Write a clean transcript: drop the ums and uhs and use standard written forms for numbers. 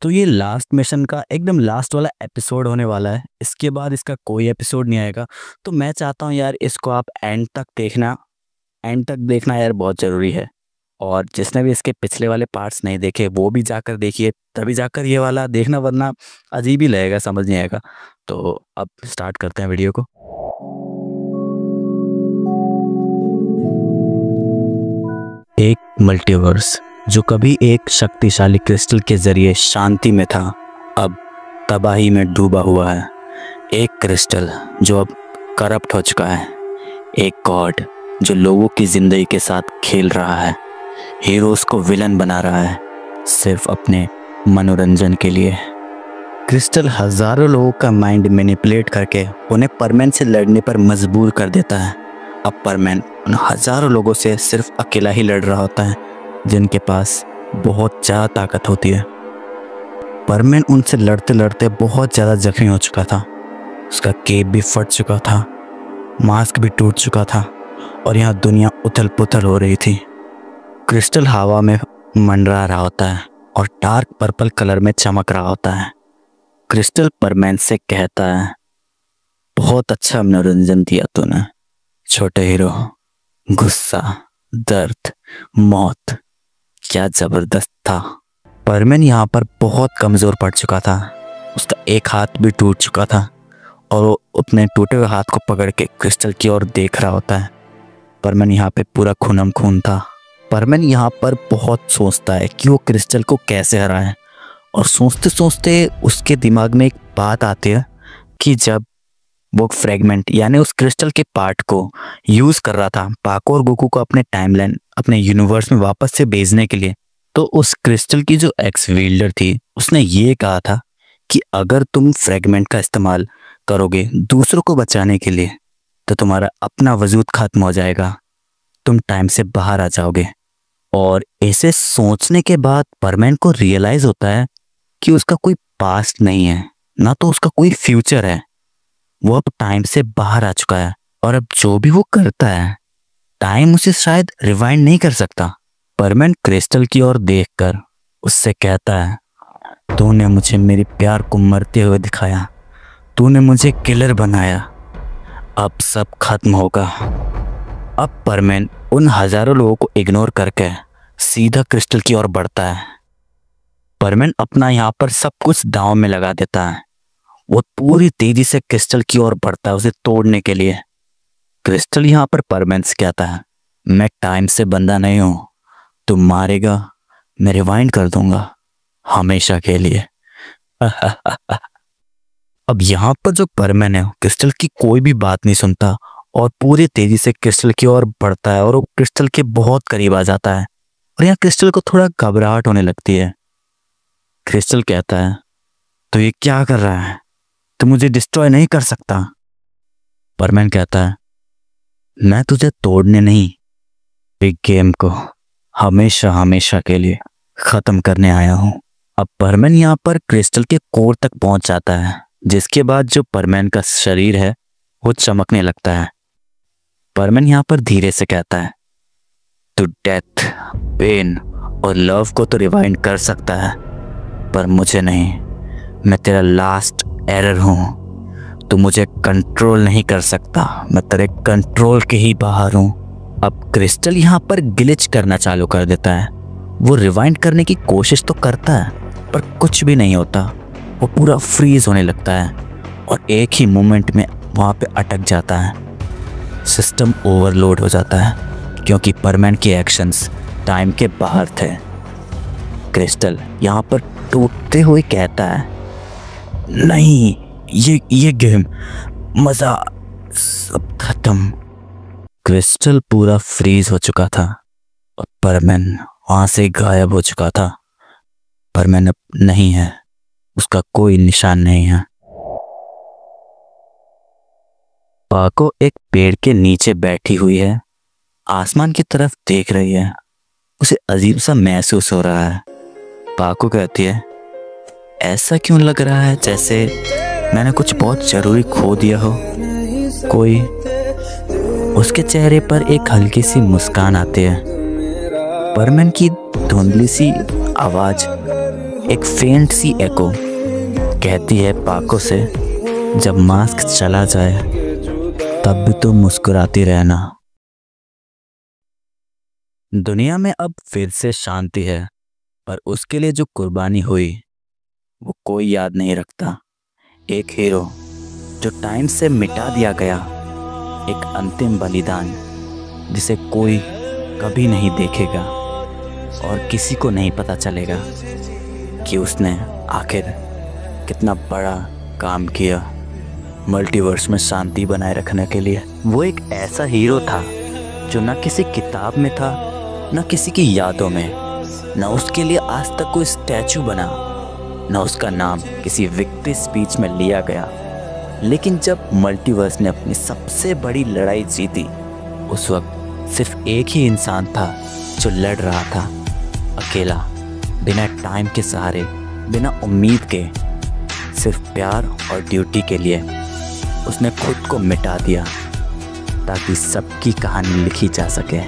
तो ये last mission का एकदम लास्ट वाला एपिसोड होने वाला है। इसके बाद इसका कोई एपिसोड नहीं आएगा। तो मैं चाहता हूँ यार इसको आप एंड तक देखना। एंड तक देखना यार बहुत ज़रूरी है। और जिसने भी इसके पिछले वाले पार्ट्स नहीं देखे वो भी जाकर देखिए, तभी जाकर ये वाला देखना, वरना अजीब ही लगेगा, समझ नहीं आएगा। तो अब स्टार्ट करते हैं वीडियो को। एक मल्टीवर्स जो कभी एक शक्तिशाली क्रिस्टल के जरिए शांति में था, अब तबाही में डूबा हुआ है। एक क्रिस्टल जो अब करप्ट हो चुका है। एक गॉड जो लोगों की जिंदगी के साथ खेल रहा है, हीरोज को विलन बना रहा है सिर्फ अपने मनोरंजन के लिए। क्रिस्टल हजारों लोगों का माइंड मैनिपुलेट करके उन्हें परमैन से लड़ने पर मजबूर कर देता है। अब परमैन उन हजारों लोगों से सिर्फ अकेला ही लड़ रहा होता है जिनके पास बहुत ज़्यादा ताकत होती है। परमैन उनसे लड़ते लड़ते बहुत ज़्यादा जख्मी हो चुका था। उसका केप भी फट चुका था, मास्क भी टूट चुका था और यहाँ दुनिया उथल पुथल हो रही थी। क्रिस्टल हवा में मंडरा रहा होता है और डार्क पर्पल कलर में चमक रहा होता है। क्रिस्टल परमैन से कहता है, बहुत अच्छा मनोरंजन दिया तूने छोटे हीरो। गुस्सा, दर्द, मौत, क्या जबरदस्त था। परमैन यहाँ पर बहुत कमज़ोर पड़ चुका था। उसका एक हाथ भी टूट चुका था और वो अपने टूटे हुए हाथ को पकड़ के क्रिस्टल की ओर देख रहा होता है। परमैन यहाँ पे पूरा खूनम खून था। परमैन यहाँ पर बहुत सोचता है कि वो क्रिस्टल को कैसे हराए, और सोचते सोचते उसके दिमाग में एक बात आती है कि जब वो फ्रेगमेंट यानी उस क्रिस्टल के पार्ट को यूज़ कर रहा था पाको और गोकू को अपने टाइमलाइन, अपने यूनिवर्स में वापस से भेजने के लिए, तो उस क्रिस्टल की जो एक्स विल्डर थी उसने ये कहा था कि अगर तुम फ्रेगमेंट का इस्तेमाल करोगे दूसरों को बचाने के लिए तो तुम्हारा अपना वजूद खत्म हो जाएगा, तुम टाइम से बाहर आ जाओगे। और ऐसे सोचने के बाद परमैन को रियलाइज होता है कि उसका कोई पास्ट नहीं है, ना तो उसका कोई फ्यूचर है। वो अब टाइम से बाहर आ चुका है और अब जो भी वो करता है टाइम उसे शायद रिवाइंड नहीं कर सकता। परमैन क्रिस्टल की ओर देखकर उससे कहता है, तूने मुझे मेरे प्यार को मरते हुए दिखाया, तूने मुझे किलर बनाया, अब सब खत्म होगा। अब परमैन उन हजारों लोगों को इग्नोर करके सीधा क्रिस्टल की ओर बढ़ता है। परमैन अपना यहाँ पर सब कुछ दांव में लगा देता है। वो पूरी तेजी से क्रिस्टल की ओर बढ़ता है उसे तोड़ने के लिए। क्रिस्टल यहाँ पर परमैन से कहता है, मैं टाइम से बंधा नहीं हूं, तुम मारेगा मैं रिवाइंड कर दूंगा हमेशा के लिए। अब यहाँ पर जो परमैन है क्रिस्टल की कोई भी बात नहीं सुनता और पूरी तेजी से क्रिस्टल की ओर बढ़ता है और वो क्रिस्टल के बहुत करीब आ जाता है और यहाँ क्रिस्टल को थोड़ा घबराहट होने लगती है। क्रिस्टल कहता है, तो ये क्या कर रहा है, तो मुझे डिस्ट्रॉय नहीं कर सकता। परमैन कहता है, मैं तुझे तोड़ने नहीं, बिग गेम को हमेशा हमेशा के लिए खत्म करने आया हूं। अब परमैन यहाँ पर क्रिस्टल के कोर तक पहुंच जाता है, जिसके बाद जो परमैन का शरीर है वो चमकने लगता है। परमैन यहाँ पर धीरे से कहता है, तू डेथ, पेन और लव को तो रिवाइंड कर सकता है पर मुझे नहीं। मैं तेरा लास्ट एरर हूँ, तू मुझे कंट्रोल नहीं कर सकता, मैं तेरे कंट्रोल के ही बाहर हूँ। अब क्रिस्टल यहाँ पर ग्लिच करना चालू कर देता है। वो रिवाइंड करने की कोशिश तो करता है पर कुछ भी नहीं होता। वो पूरा फ्रीज होने लगता है और एक ही मोमेंट में वहाँ पे अटक जाता है। सिस्टम ओवरलोड हो जाता है क्योंकि परमैन के एक्शंस टाइम के बाहर थे। क्रिस्टल यहाँ पर टूटते हुए कहता है, नहीं, ये गेम, मजा सब खत्म। क्रिस्टल पूरा फ्रीज हो चुका था और परमैन वहां से गायब हो चुका था। परमैन अब नहीं है, उसका कोई निशान नहीं है। पाको एक पेड़ के नीचे बैठी हुई है, आसमान की तरफ देख रही है। उसे अजीब सा महसूस हो रहा है। पाको कहती है, ऐसा क्यों लग रहा है जैसे मैंने कुछ बहुत जरूरी खो दिया हो। कोई उसके चेहरे पर एक हल्की सी मुस्कान आती है। परमैन की धुंधली सी आवाज, एक फेंट सी एको कहती है पाकों से, जब मास्क चला जाए तब भी तुम मुस्कुराती रहना। दुनिया में अब फिर से शांति है, पर उसके लिए जो कुर्बानी हुई वो कोई याद नहीं रखता। एक हीरो जो टाइम से मिटा दिया गया, एक अंतिम बलिदान जिसे कोई कभी नहीं देखेगा और किसी को नहीं पता चलेगा कि उसने आखिर कितना बड़ा काम किया मल्टीवर्स में शांति बनाए रखने के लिए। वो एक ऐसा हीरो था जो ना किसी किताब में था, ना किसी की यादों में, ना उसके लिए आज तक कोई स्टैचू बना, ना उसका नाम किसी विक्ट्री स्पीच में लिया गया। लेकिन जब मल्टीवर्स ने अपनी सबसे बड़ी लड़ाई जीती, उस वक्त सिर्फ एक ही इंसान था जो लड़ रहा था, अकेला, बिना टाइम के सहारे, बिना उम्मीद के, सिर्फ प्यार और ड्यूटी के लिए उसने खुद को मिटा दिया ताकि सबकी कहानी लिखी जा सके।